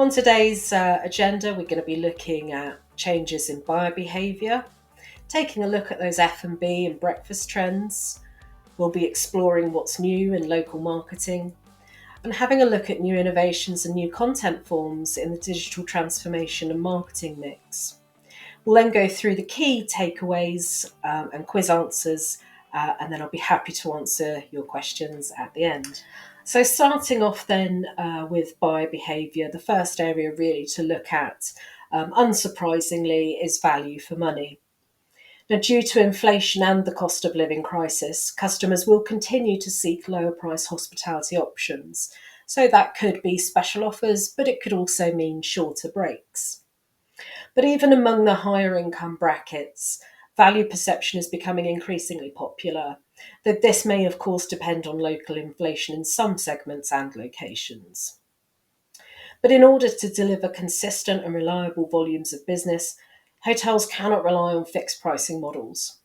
On today's agenda, we're going to be looking at changes in buyer behaviour, taking a look at those F&B and breakfast trends. We'll be exploring what's new in local marketing and having a look at new innovations and new content forms in the digital transformation and marketing mix. We'll then go through the key takeaways and quiz answers, and then I'll be happy to answer your questions at the end. So starting off then with buyer behaviour, the first area really to look at, unsurprisingly, is value for money. Now, due to inflation and the cost of living crisis, customers will continue to seek lower price hospitality options. So that could be special offers, but it could also mean shorter breaks. But even among the higher income brackets, value perception is becoming increasingly popular, though this may of course depend on local inflation in some segments and locations. But in order to deliver consistent and reliable volumes of business, hotels cannot rely on fixed pricing models.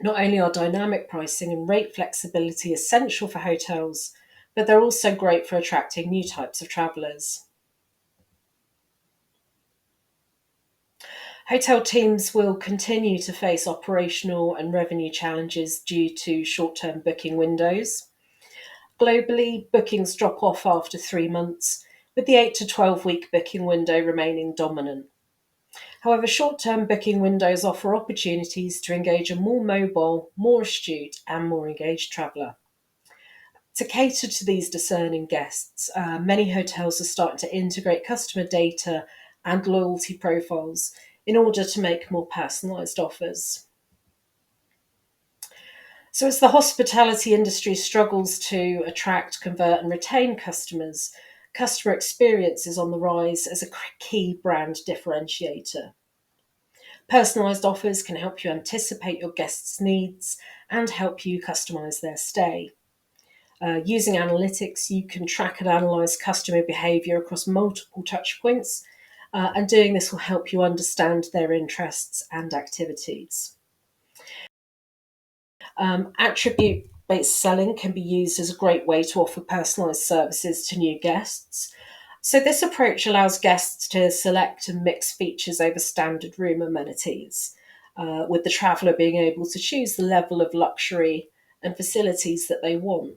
Not only are dynamic pricing and rate flexibility essential for hotels, but they're also great for attracting new types of travellers. Hotel teams will continue to face operational and revenue challenges due to short-term booking windows. Globally, bookings drop off after 3 months, with the 8 to 12-week booking window remaining dominant. However, short-term booking windows offer opportunities to engage a more mobile, more astute, and more engaged traveller. To cater to these discerning guests, many hotels are starting to integrate customer data and loyalty profiles in order to make more personalised offers. So as the hospitality industry struggles to attract, convert and retain customers, customer experience is on the rise as a key brand differentiator. Personalised offers can help you anticipate your guests' needs and help you customise their stay. Using analytics, you can track and analyse customer behaviour across multiple touchpoints, and doing this will help you understand their interests and activities. Attribute-based selling can be used as a great way to offer personalised services to new guests. So this approach allows guests to select and mix features over standard room amenities, with the traveller being able to choose the level of luxury and facilities that they want.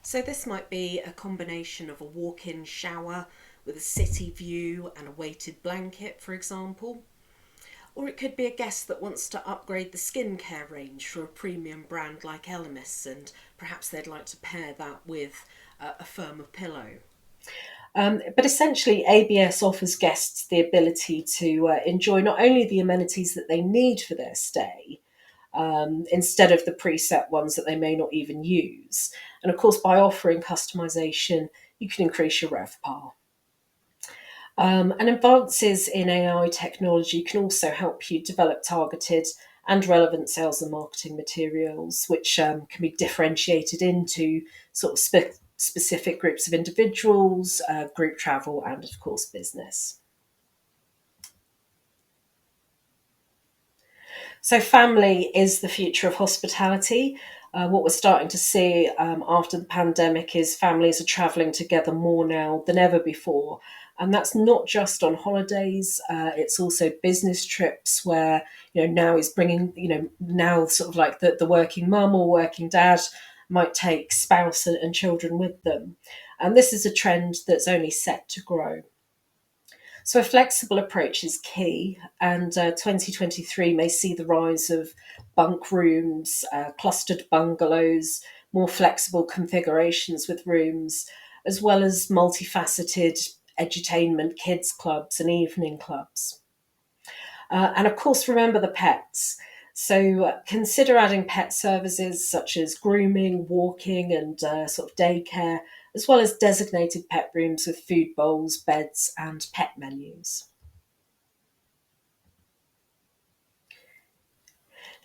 So this might be a combination of a walk-in shower with a city view and a weighted blanket, for example. Or it could be a guest that wants to upgrade the skincare range for a premium brand like Elemis, and perhaps they'd like to pair that with a firmer pillow. But essentially, ABS offers guests the ability to enjoy not only the amenities that they need for their stay, instead of the preset ones that they may not even use. And of course, by offering customization, you can increase your RevPAR. And advances in AI technology can also help you develop targeted and relevant sales and marketing materials, which can be differentiated into sort of specific groups of individuals, group travel, and of course, business. So family is the future of hospitality. What we're starting to see after the pandemic is families are travelling together more now than ever before. And that's not just on holidays, it's also business trips where, now is bringing, now sort of like the working mum or working dad might take spouse and children with them. And this is a trend that's only set to grow. So a flexible approach is key, and 2023 may see the rise of bunk rooms, clustered bungalows, more flexible configurations with rooms, as well as multifaceted edutainment, kids clubs and evening clubs. And of course, remember the pets. So consider adding pet services such as grooming, walking and sort of daycare, as well as designated pet rooms with food bowls, beds and pet menus.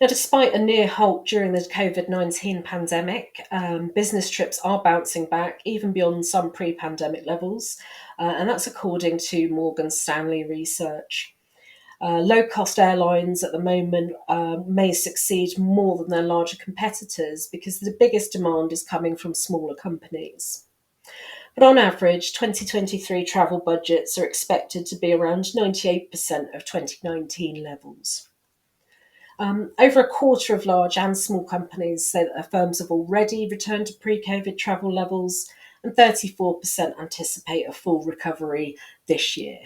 Now, despite a near halt during the COVID-19 pandemic, business trips are bouncing back even beyond some pre-pandemic levels, and that's according to Morgan Stanley research. Low-cost airlines at the moment may succeed more than their larger competitors because the biggest demand is coming from smaller companies. But on average, 2023 travel budgets are expected to be around 98% of 2019 levels. Over a quarter of large and small companies say that their firms have already returned to pre COVID travel levels, and 34% anticipate a full recovery this year.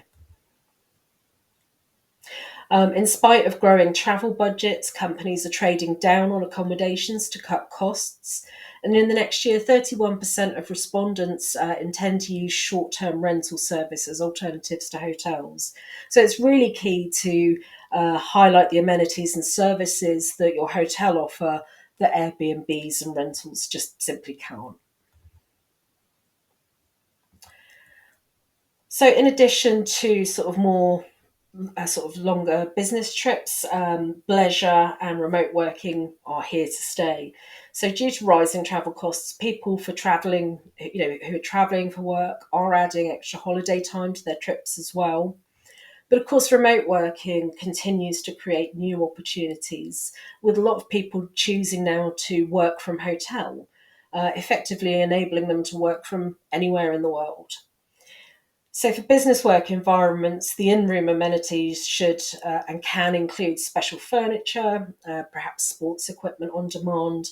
In spite of growing travel budgets, companies are trading down on accommodations to cut costs. And in the next year, 31% of respondents intend to use short term rental service as alternatives to hotels. So it's really key to highlight the amenities and services that your hotel offer that Airbnbs and rentals just simply can't. So, in addition to sort of more sort of longer business trips, leisure and remote working are here to stay. So, due to rising travel costs, people for traveling, who are traveling for work, are adding extra holiday time to their trips as well. But of course, remote working continues to create new opportunities, with a lot of people choosing now to work from hotel, effectively enabling them to work from anywhere in the world. So, for business work environments, the in room amenities should and can include special furniture, perhaps sports equipment on demand,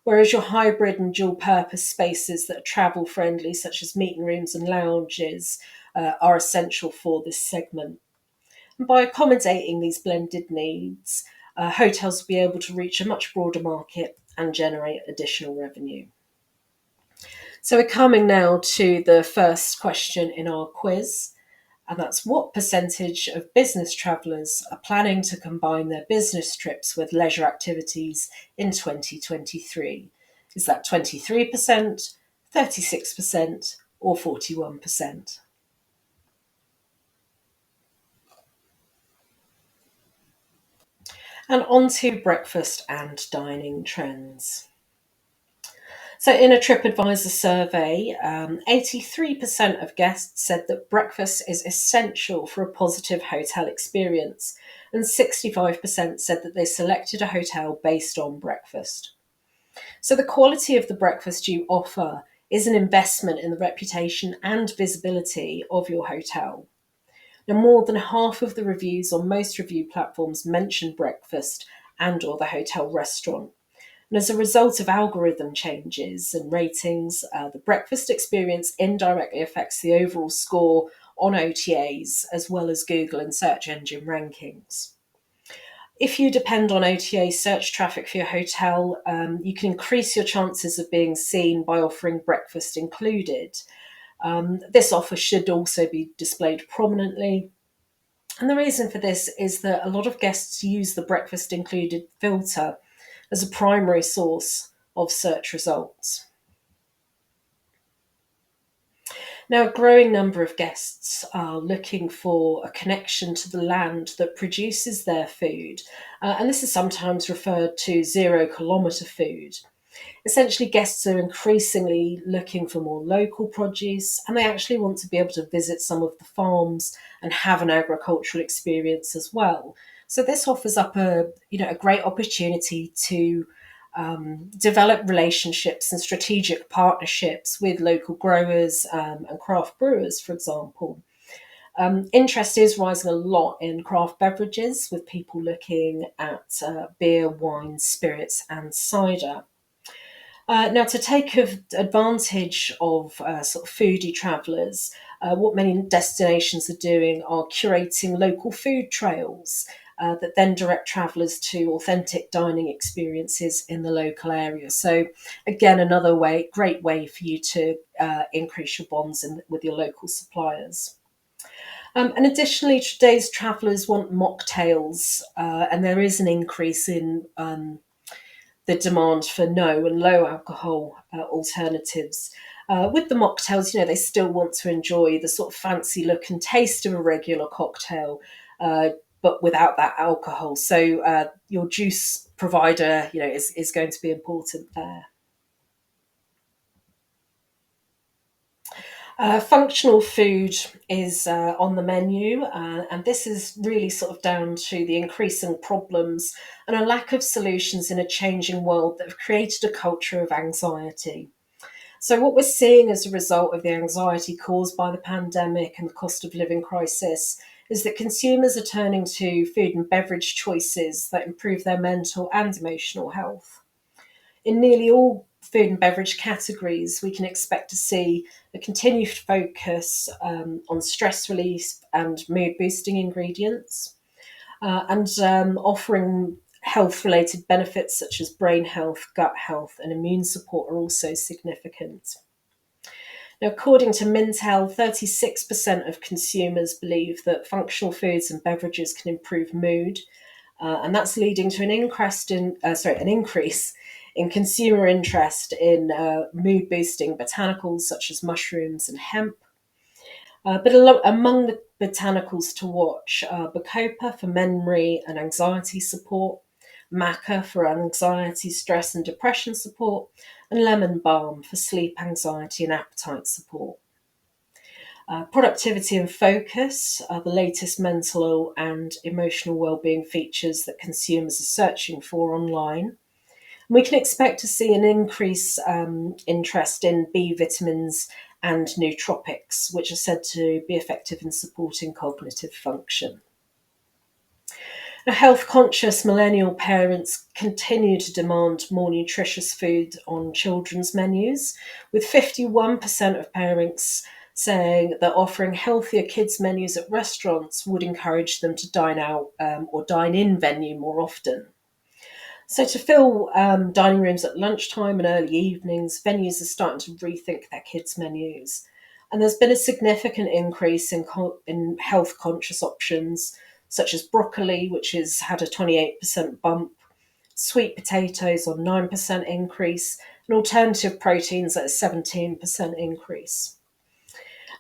whereas your hybrid and dual purpose spaces that are travel friendly, such as meeting rooms and lounges, are essential for this segment. And by accommodating these blended needs, hotels will be able to reach a much broader market and generate additional revenue. So, we're coming now to the first question in our quiz. And that's what percentage of business travellers are planning to combine their business trips with leisure activities in 2023? Is that 23%, 36%, or 41%? And on to breakfast and dining trends. So, in a TripAdvisor survey, 83% of guests said that breakfast is essential for a positive hotel experience, and 65% said that they selected a hotel based on breakfast. So, the quality of the breakfast you offer is an investment in the reputation and visibility of your hotel. Now, more than half of the reviews on most review platforms mention breakfast and or the hotel restaurant. And as a result of algorithm changes and ratings, the breakfast experience indirectly affects the overall score on OTAs as well as Google and search engine rankings. If you depend on OTA search traffic for your hotel, you can increase your chances of being seen by offering breakfast included. This offer should also be displayed prominently. And the reason for this is that a lot of guests use the breakfast included filter as a primary source of search results. Now, a growing number of guests are looking for a connection to the land that produces their food, and this is sometimes referred to zero-kilometre food. Essentially, guests are increasingly looking for more local produce, and they actually want to be able to visit some of the farms and have an agricultural experience as well. So this offers up a great opportunity to develop relationships and strategic partnerships with local growers and craft brewers, for example. Interest is rising a lot in craft beverages, with people looking at beer, wine, spirits, and cider. Now, to take advantage of sort of foodie travellers, what many destinations are doing are curating local food trails that then direct travellers to authentic dining experiences in the local area. So, again, another great way for you to increase your bonds with your local suppliers. And additionally, today's travellers want mocktails, and there is an increase in the demand for no and low alcohol alternatives. With the mocktails, they still want to enjoy the sort of fancy look and taste of a regular cocktail, but without that alcohol. So your juice provider, is going to be important there. Functional food is on the menu, and this is really sort of down to the increasing problems and a lack of solutions in a changing world that have created a culture of anxiety. So, what we're seeing as a result of the anxiety caused by the pandemic and the cost of living crisis is that consumers are turning to food and beverage choices that improve their mental and emotional health. In nearly all food and beverage categories, we can expect to see a continued focus on stress relief and mood boosting ingredients, and offering health related benefits such as brain health, gut health, and immune support are also significant. Now, according to Mintel, 36% of consumers believe that functional foods and beverages can improve mood, and that's leading to an increase in consumer interest in mood boosting botanicals such as mushrooms and hemp. But among the botanicals to watch are bacopa for memory and anxiety support, maca for anxiety, stress, and depression support, and lemon balm for sleep, anxiety, and appetite support. Productivity and focus are the latest mental and emotional well-being features that consumers are searching for online. We can expect to see an increase interest in B vitamins and nootropics, which are said to be effective in supporting cognitive function. Now, health conscious millennial parents continue to demand more nutritious food on children's menus, with 51% of parents saying that offering healthier kids' menus at restaurants would encourage them to dine out or dine in venue more often. So, to fill dining rooms at lunchtime and early evenings, venues are starting to rethink their kids' menus. And there's been a significant increase in health conscious options, such as broccoli, which has had a 28% bump, sweet potatoes on 9% increase, and alternative proteins at a 17% increase.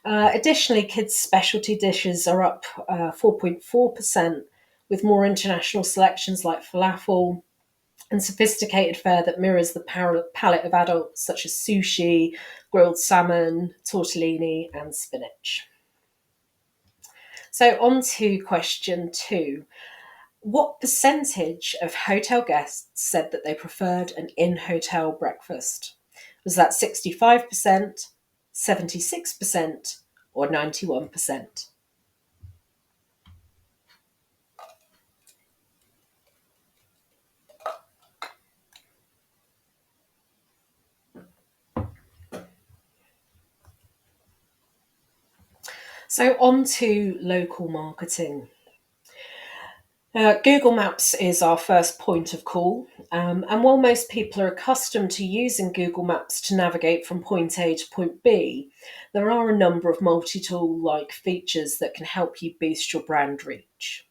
Additionally, kids' specialty dishes are up 4.4%, with more international selections like falafel, and sophisticated fare that mirrors the palate of adults, such as sushi, grilled salmon, tortellini, and spinach. So, on to question two. What percentage of hotel guests said that they preferred an in hotel breakfast? Was that 65%, 76%, or 91%? So, on to local marketing. Google Maps is our first point of call, and while most people are accustomed to using Google Maps to navigate from point A to point B, there are a number of multi tool like features that can help you boost your brand reach.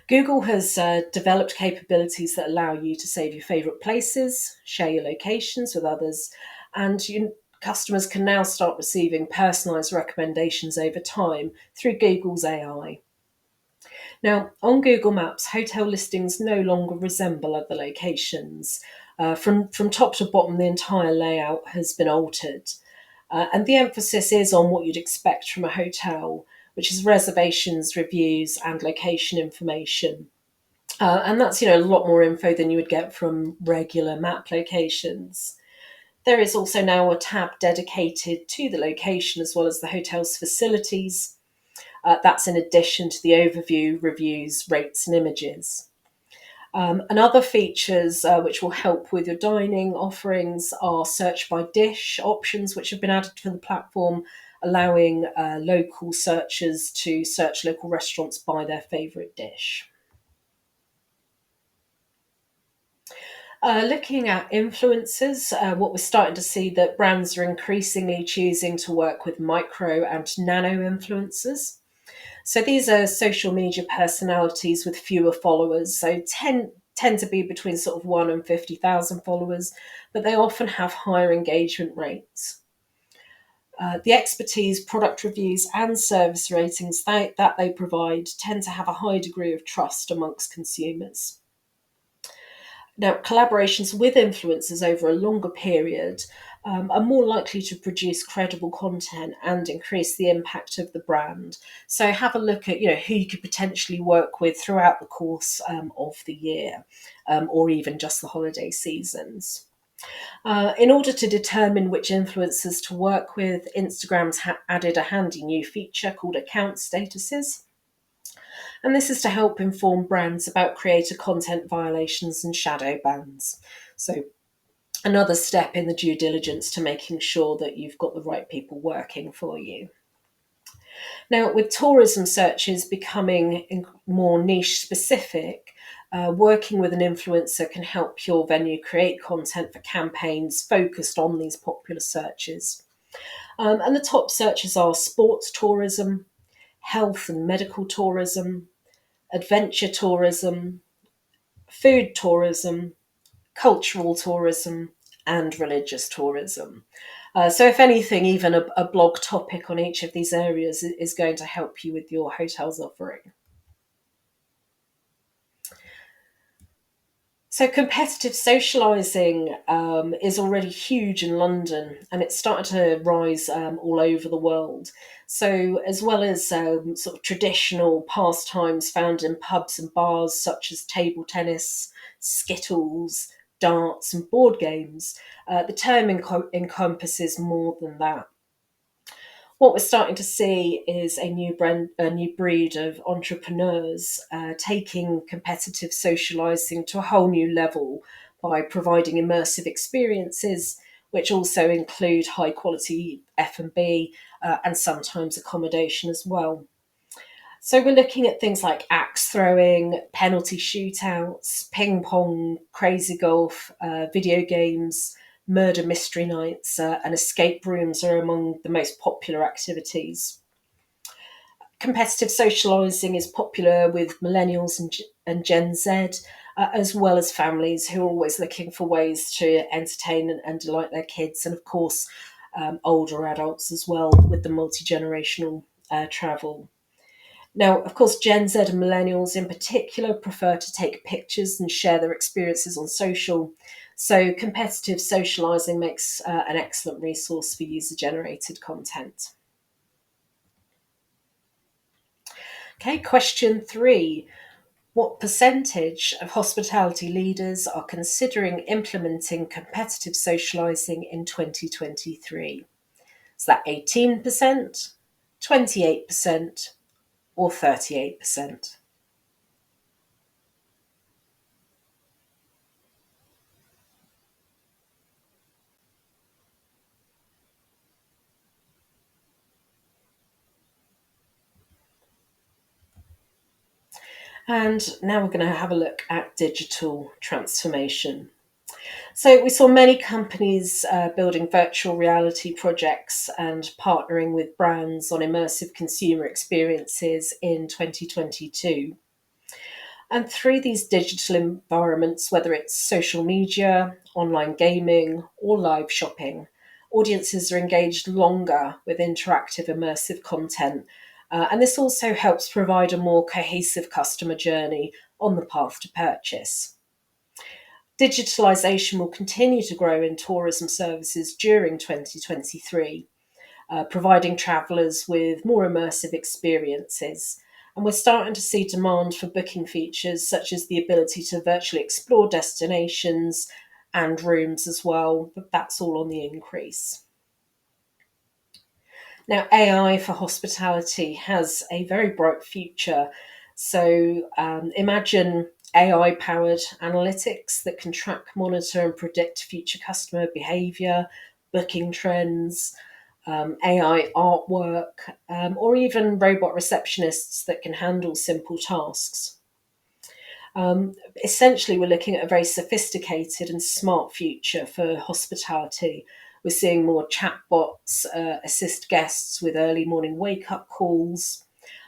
Google has developed capabilities that allow you to save your favourite places, share your locations with others, and customers can now start receiving personalised recommendations over time through Google's AI. Now, on Google Maps, hotel listings no longer resemble other locations. From top to bottom, the entire layout has been altered. And the emphasis is on what you'd expect from a hotel, which is reservations, reviews, and location information. And that's a lot more info than you would get from regular map locations. There is also now a tab dedicated to the location as well as the hotel's facilities. That's in addition to the overview, reviews, rates, and images. And other features which will help with your dining offerings are search by dish options, which have been added to the platform, allowing local searchers to search local restaurants by their favourite dish. Looking at influencers, what we're starting to see that brands are increasingly choosing to work with micro and nano influencers. So these are social media personalities with fewer followers, so tend to be between sort of 1 and 50,000 followers, but they often have higher engagement rates. The expertise, product reviews, and service ratings that they provide tend to have a high degree of trust amongst consumers. Now, collaborations with influencers over a longer period are more likely to produce credible content and increase the impact of the brand. So have a look at who you could potentially work with throughout the course of the year, or even just the holiday seasons. In order to determine which influencers to work with, Instagram's added a handy new feature called account statuses. And this is to help inform brands about creator content violations and shadow bans. So, another step in the due diligence to making sure that you've got the right people working for you. Now, with tourism searches becoming more niche specific, working with an influencer can help your venue create content for campaigns focused on these popular searches. And the top searches are sports tourism, health and medical tourism, adventure tourism, food tourism, cultural tourism, and religious tourism. So, if anything, even a blog topic on each of these areas is going to help you with your hotel's offering. So, competitive socialising is already huge in London and it's started to rise all over the world. So, as well as sort of traditional pastimes found in pubs and bars, such as table tennis, skittles, darts, and board games, the term encompasses more than that. What we're starting to see is a new breed of entrepreneurs taking competitive socializing to a whole new level by providing immersive experiences, which also include high quality F&B and sometimes accommodation as well. So we're looking at things like axe throwing, penalty shootouts, ping pong, crazy golf, video games, murder mystery nights, and escape rooms are among the most popular activities. Competitive socialising is popular with millennials and Gen Z, as well as families who are always looking for ways to entertain and delight their kids, and of course, older adults as well with the multi generational travel. Now, of course, Gen Z and millennials in particular prefer to take pictures and share their experiences on social. So, competitive socializing makes an excellent resource for user generated content. Okay, question 3. What percentage of hospitality leaders are considering implementing competitive socializing in 2023? Is that 18%, 28%, or 38%? And now we're going to have a look at digital transformation. So, we saw many companies building virtual reality projects and partnering with brands on immersive consumer experiences in 2022. And through these digital environments, whether it's social media, online gaming, or live shopping, audiences are engaged longer with interactive, immersive content. And this also helps provide a more cohesive customer journey on the path to purchase. Digitalisation will continue to grow in tourism services during 2023, providing travellers with more immersive experiences. And we're starting to see demand for booking features such as the ability to virtually explore destinations and rooms as well. But that's all on the increase. Now, AI for hospitality has a very bright future. So imagine AI powered analytics that can track, monitor, and predict future customer behavior, booking trends, AI artwork, or even robot receptionists that can handle simple tasks. Essentially, we're looking at a very sophisticated and smart future for hospitality. We're seeing more chatbots assist guests with early morning wake up calls,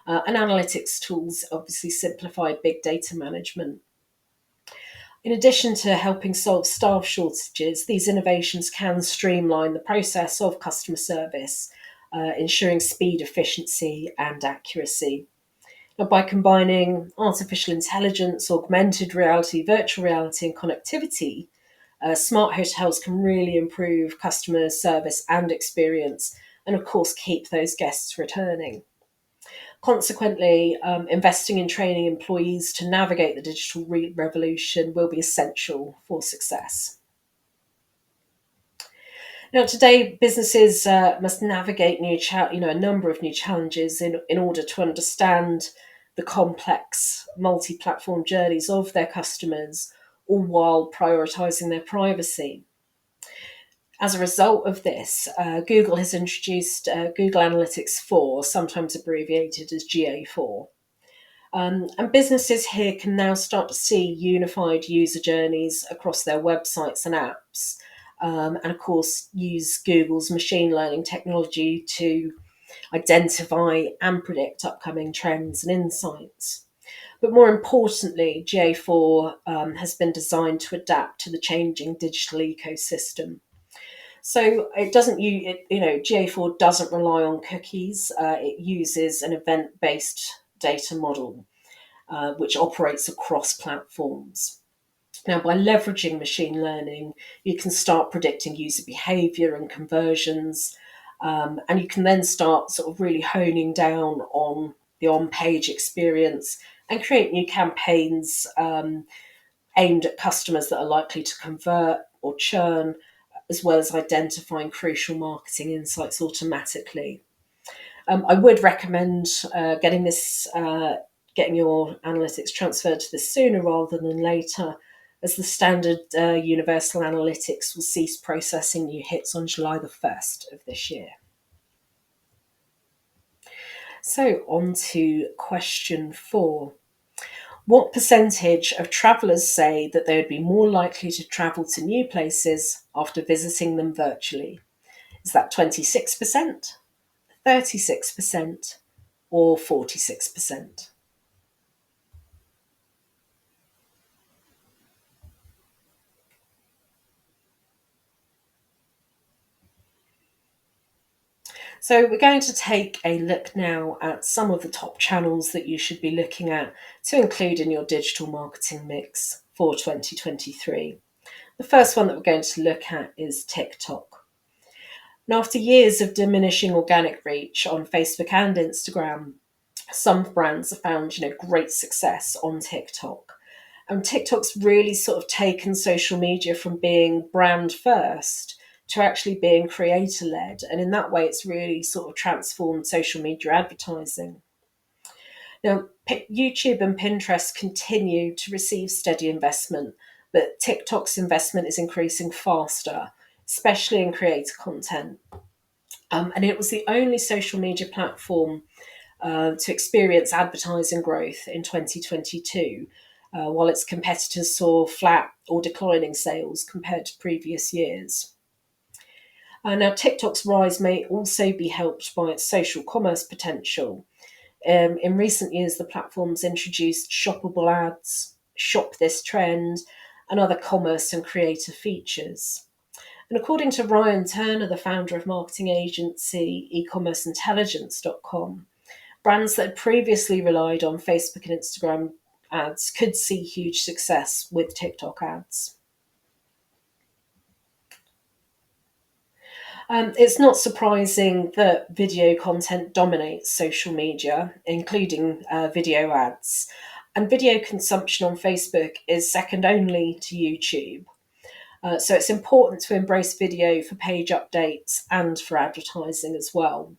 and analytics tools obviously simplify big data management. In addition to helping solve staff shortages, these innovations can streamline the process of customer service, ensuring speed, efficiency, and accuracy. Now, by combining artificial intelligence, augmented reality, virtual reality, and connectivity, smart hotels can really improve customer service and experience, and of course, keep those guests returning. Consequently, investing in training employees to navigate the digital revolution will be essential for success. Now, today businesses must navigate a number of new challenges in order to understand the complex multi-platform journeys of their customers, all while prioritizing their privacy. As a result of this, Google has introduced Google Analytics 4, sometimes abbreviated as GA4. And businesses here can now start to see unified user journeys across their websites and apps. And of course, use Google's machine learning technology to identify and predict upcoming trends and insights. But more importantly, GA4 has been designed to adapt to the changing digital ecosystem. So it doesn't GA4 doesn't rely on cookies. It uses an event-based data model which operates across platforms. Now, by leveraging machine learning, you can start predicting user behavior and conversions, and you can then start sort of really honing down on the on page experience and create new campaigns aimed at customers that are likely to convert or churn, as well as identifying crucial marketing insights automatically. I would recommend getting your analytics transferred to this sooner rather than later, as the standard Universal Analytics will cease processing new hits on July the 1st of this year. So, on to question 4. What percentage of travellers say that they would be more likely to travel to new places after visiting them virtually? Is that 26%, 36%, or 46%? So we're going to take a look now at some of the top channels that you should be looking at to include in your digital marketing mix for 2023. The first one that we're going to look at is TikTok. Now, after years of diminishing organic reach on Facebook and Instagram, some brands have found, great success on TikTok. And TikTok's really sort of taken social media from being brand first to actually being creator led. And in that way, it's really sort of transformed social media advertising. Now, YouTube and Pinterest continue to receive steady investment, but TikTok's investment is increasing faster, especially in creator content. And it was the only social media platform to experience advertising growth in 2022, while its competitors saw flat or declining sales compared to previous years. Now, TikTok's rise may also be helped by its social commerce potential. In recent years, the platform's introduced shoppable ads, shop this trend, and other commerce and creator features. And according to Ryan Turner, the founder of marketing agency ecommerceintelligence.com, brands that had previously relied on Facebook and Instagram ads could see huge success with TikTok ads. It's not surprising that video content dominates social media, including video ads. And video consumption on Facebook is second only to YouTube. So it's important to embrace video for page updates and for advertising as well.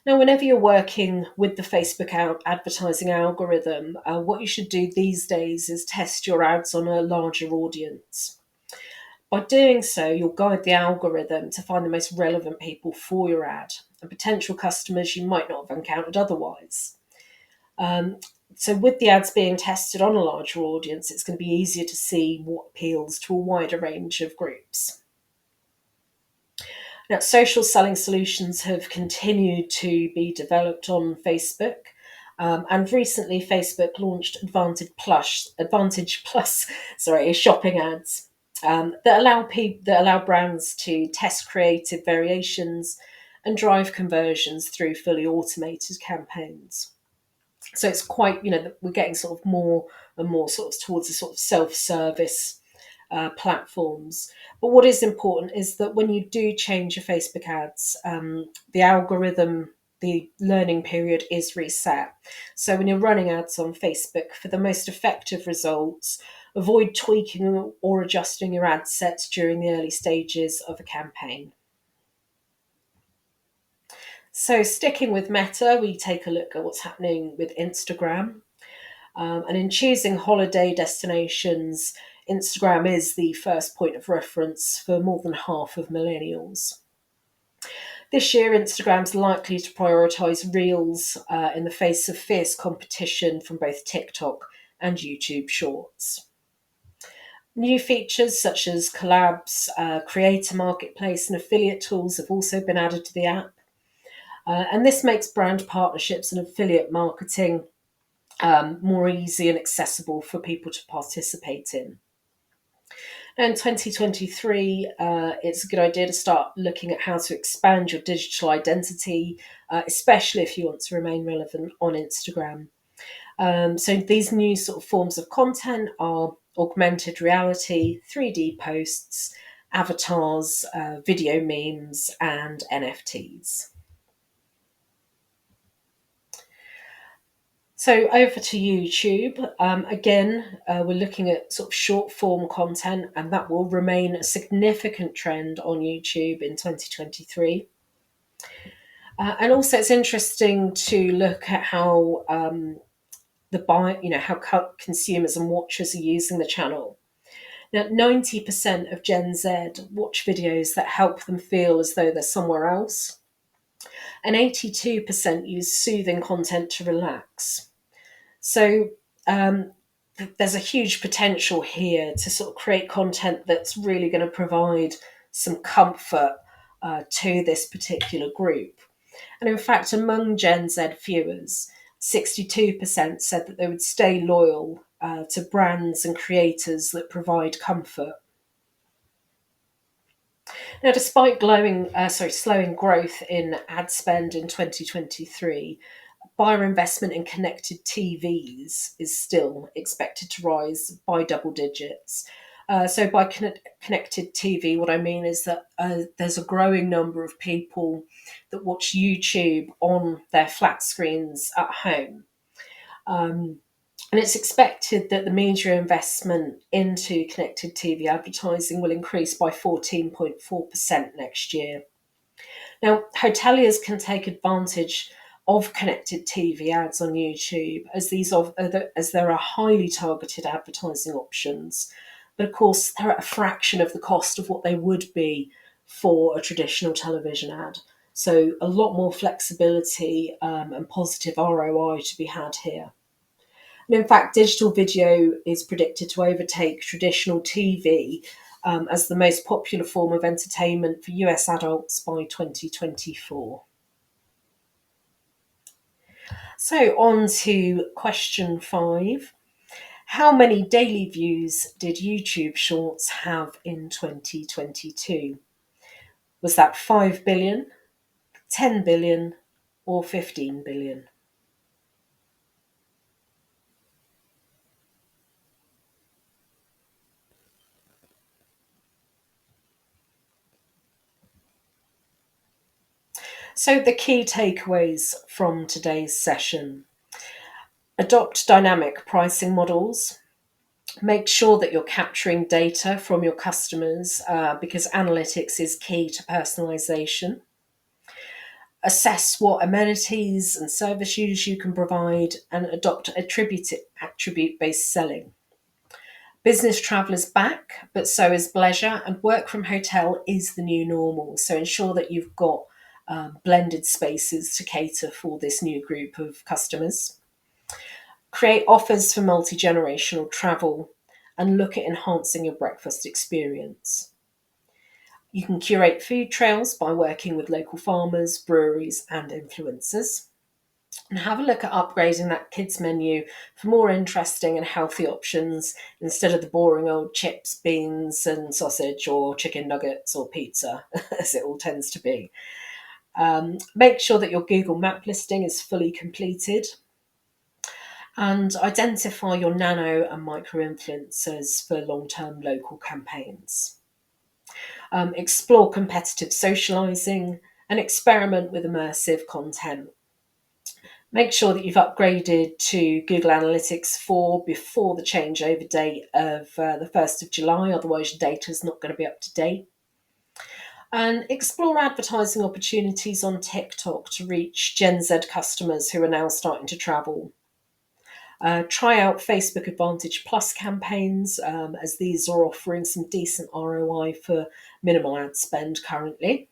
Now, whenever you're working with the Facebook advertising algorithm, what you should do these days is test your ads on a larger audience. By doing so, you'll guide the algorithm to find the most relevant people for your ad and potential customers you might not have encountered otherwise. So with the ads being tested on a larger audience, it's going to be easier to see what appeals to a wider range of groups. Now, social selling solutions have continued to be developed on Facebook. And recently, Facebook launched Advantage Plus, shopping ads that allow brands to test creative variations and drive conversions through fully automated campaigns. So it's quite, we're getting sort of more and more sort of towards a sort of self-service platforms. But what is important is that when you do change your Facebook ads, the algorithm the learning period is reset. So when you're running ads on Facebook, for the most effective results, avoid tweaking or adjusting your ad sets during the early stages of a campaign. So sticking with Meta, we take a look at what's happening with Instagram. And in choosing holiday destinations, Instagram is the first point of reference for more than half of millennials. This year, Instagram's likely to prioritise Reels in the face of fierce competition from both TikTok and YouTube Shorts. New features such as collabs, creator marketplace, and affiliate tools have also been added to the app. And this makes brand partnerships and affiliate marketing more easy and accessible for people to participate in. In 2023, it's a good idea to start looking at how to expand your digital identity, especially if you want to remain relevant on Instagram. So these new sort of forms of content are augmented reality, 3D posts, avatars, video memes, and NFTs. So over to YouTube. Again, we're looking at sort of short form content, and that will remain a significant trend on YouTube in 2023. And also, it's interesting to look at how how consumers and watchers are using the channel. Now, 90% of Gen Z watch videos that help them feel as though they're somewhere else, and 82% use soothing content to relax. So there's a huge potential here to sort of create content that's really going to provide some comfort to this particular group. And in fact, among Gen Z viewers, 62% said that they would stay loyal to brands and creators that provide comfort. Now, despite slowing growth in ad spend in 2023, buyer investment in connected TVs is still expected to rise by double digits. So, by connected TV, what I mean is that there's a growing number of people that watch YouTube on their flat screens at home. And it's expected that the media investment into connected TV advertising will increase by 14.4% next year. Now, hoteliers can take advantage of connected TV ads on YouTube as there are highly targeted advertising options. But of course, they're at a fraction of the cost of what they would be for a traditional television ad. So a lot more flexibility and positive ROI to be had here. And in fact, digital video is predicted to overtake traditional TV as the most popular form of entertainment for US adults by 2024. So, on to question 5. How many daily views did YouTube Shorts have in 2022? Was that 5 billion, 10 billion, or 15 billion? So, the key takeaways from today's session: adopt dynamic pricing models, make sure that you're capturing data from your customers because analytics is key to personalisation. Assess what amenities and services you can provide and adopt attribute based selling. Business travel is back, but so is pleasure, and work from hotel is the new normal. So ensure that you've got blended spaces to cater for this new group of customers. Create offers for multi generational travel and look at enhancing your breakfast experience. You can curate food trails by working with local farmers, breweries, and influencers. And have a look at upgrading that kids menu for more interesting and healthy options instead of the boring old chips, beans, and sausage, or chicken nuggets, or pizza, as it all tends to be. Make sure that your Google Map listing is fully completed. And identify your nano and micro influencers for long term local campaigns. Explore competitive socialising and experiment with immersive content. Make sure that you've upgraded to Google Analytics 4 before the changeover date of the 1st of July, otherwise your data is not going to be up to date. And explore advertising opportunities on TikTok to reach Gen Z customers who are now starting to travel. Try out Facebook Advantage Plus campaigns, as these are offering some decent ROI for minimal ad spend currently.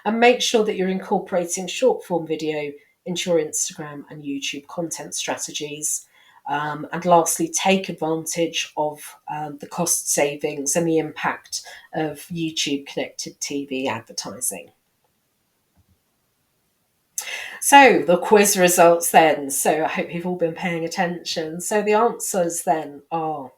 And make sure that you're incorporating short form video into your Instagram and YouTube content strategies. And lastly, take advantage of the cost savings and the impact of YouTube connected TV advertising. So, the quiz results then. So, I hope you've all been paying attention. So, the answers then are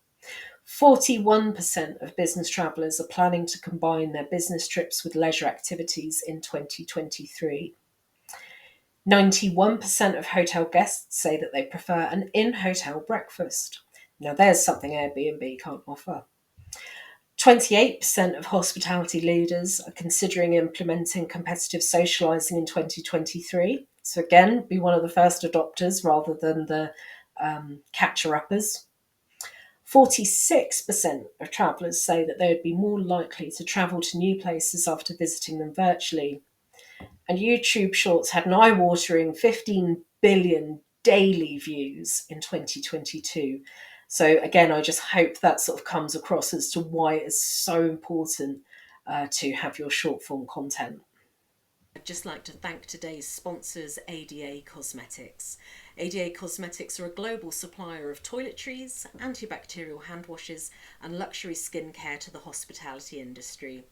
41% of business travellers are planning to combine their business trips with leisure activities in 2023. 91% of hotel guests say that they prefer an in-hotel breakfast. Now, there's something Airbnb can't offer. 28% of hospitality leaders are considering implementing competitive socialising in 2023. So, again, be one of the first adopters rather than the catcher-uppers. 46% of travellers say that they would be more likely to travel to new places after visiting them virtually. And YouTube Shorts had an eye-watering 15 billion daily views in 2022. So again, I just hope that sort of comes across as to why it's so important to have your short form content. I'd just like to thank today's sponsors, ADA Cosmetics. ADA Cosmetics are a global supplier of toiletries, antibacterial hand washes, and luxury skincare to the hospitality industry.